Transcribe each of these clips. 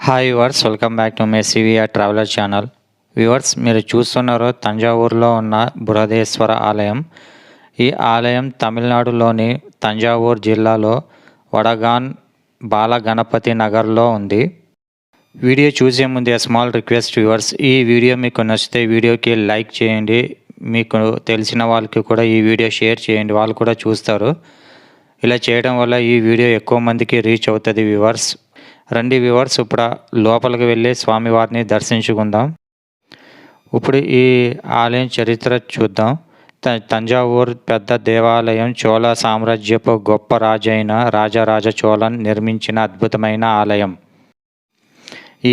Hi viewers, welcome back to my CVR traveller channel. Viewers, మీరు చూస్తున్నారు తంజావూరులో ఉన్న బృహదేశ్వర ఆలయం. ఈ ఆలయం తమిళనాడులోని తంజావూరు జిల్లాలో వడగాన్ బాలగణపతి నగర్లో ఉంది. వీడియో చూసే ముందే స్మాల్ రిక్వెస్ట్ వ్యూవర్స్, ఈ వీడియో మీకు నచ్చితే వీడియోకి లైక్ చేయండి. మీకు తెలిసిన వాళ్ళకి కూడా ఈ వీడియో షేర్ చేయండి, వాళ్ళు కూడా చూస్తారు. ఇలా చేయడం వల్ల ఈ వీడియో ఎక్కువ మందికి రీచ్ అవుతుంది వ్యూవర్స్. రండి వ్యూవర్స్, ఇప్పుడు లోపలికి వెళ్ళి స్వామివారిని దర్శించుకుందాం. ఇప్పుడు ఈ ఆలయం చరిత్ర చూద్దాం. తంజావూరు పెద్ద దేవాలయం చోళ సామ్రాజ్యపు గొప్ప రాజైన రాజరాజ చోళన్ నిర్మించిన అద్భుతమైన ఆలయం.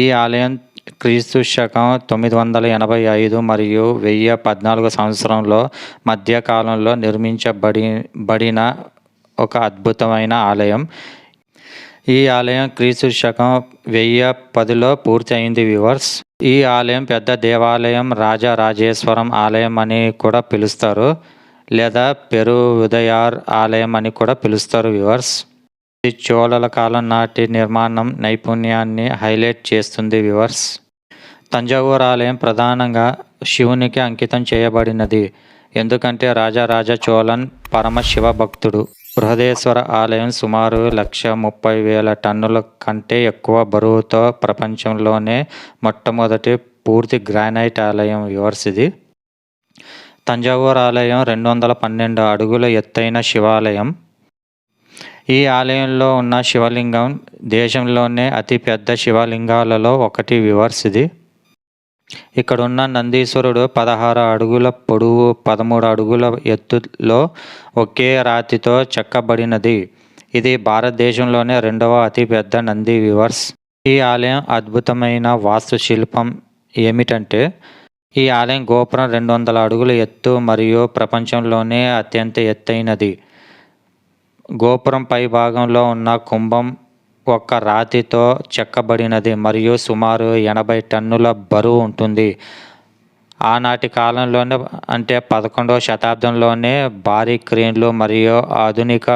ఈ ఆలయం క్రీస్తు శకం 985 మరియు 1014 సంవత్సరంలో మధ్యకాలంలో నిర్మించబడిన ఒక అద్భుతమైన ఆలయం. ఈ ఆలయం క్రీస్తు శకం 1010లో పూర్తి అయింది వ్యూవర్స్. ఈ ఆలయం పెద్ద దేవాలయం రాజరాజేశ్వరం ఆలయం అని కూడా పిలుస్తారు, లేదా పెరువుదయార్ ఆలయం అని కూడా పిలుస్తారు వ్యూవర్స్. ఇది చోళల కాలం నాటి నిర్మాణం నైపుణ్యాన్ని హైలైట్ చేస్తుంది వ్యూవర్స్. తంజావూరు ఆలయం ప్రధానంగా శివునికి అంకితం చేయబడినది, ఎందుకంటే రాజరాజ చోళన్ పరమశివ భక్తుడు. బృహదేశ్వర ఆలయం సుమారు 130,000 టన్నుల కంటే ఎక్కువ బరువుతో ప్రపంచంలోనే మొట్టమొదటి పూర్తి గ్రానైట్ ఆలయం వ్యూవర్స్ ఇది. తంజావూరు ఆలయం 212 అడుగుల ఎత్తైన శివాలయం. ఈ ఆలయంలో ఉన్న శివలింగం దేశంలోనే అతిపెద్ద శివలింగాలలో ఒకటి వ్యూవర్స్ ఇది. ఇక్కడున్న నందీశ్వరుడు 16 అడుగుల పొడవు, 13 అడుగుల ఎత్తులో ఒకే రాతితో చెక్కబడినది. ఇది భారతదేశంలోనే 2వ అతిపెద్ద నంది వ్యూవర్స్. ఈ ఆలయం అద్భుతమైన వాస్తుశిల్పం ఏమిటంటే, ఈ ఆలయం గోపురం 200 అడుగుల ఎత్తు మరియు ప్రపంచంలోనే అత్యంత ఎత్తైనది. గోపురం పై భాగంలో ఉన్న కుంభం ఒక రాతితో చెక్కబడినది మరియు సుమారు 80 టన్నుల బరువు ఉంటుంది. ఆనాటి కాలంలోనే, అంటే 11వ శతాబ్దంలోనే భారీ క్రేన్లు మరియు ఆధునిక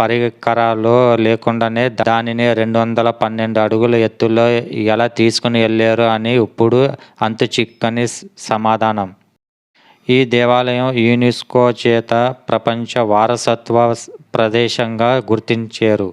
పరికరాలు లేకుండానే దానిని 212 అడుగుల ఎత్తులో ఎలా తీసుకుని వెళ్ళారు అని ఇప్పుడు అంతు చిక్కని సమాధానం. ఈ దేవాలయం యునెస్కో చేత ప్రపంచ వారసత్వ ప్రదేశంగా గుర్తించారు.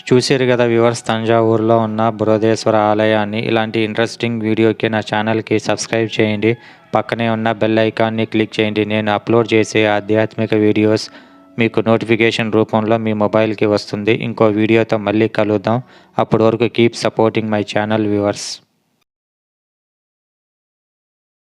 చూసారు కదా వ్యూవర్స్, తంజావూరులో ఉన్న బృహదేశ్వర ఆలయాన్ని. ఇలాంటి ఇంట్రెస్టింగ్ వీడియోకి నా ఛానల్కి సబ్స్క్రైబ్ చేయండి. పక్కనే ఉన్న బెల్ ఐకాన్ని క్లిక్ చేయండి. నేను అప్లోడ్ చేసే ఆధ్యాత్మిక వీడియోస్ మీకు నోటిఫికేషన్ రూపంలో మీ మొబైల్కి వస్తుంది. ఇంకో వీడియోతో మళ్ళీ కలుద్దాం. అప్పటి వరకు keep supporting my channel viewers.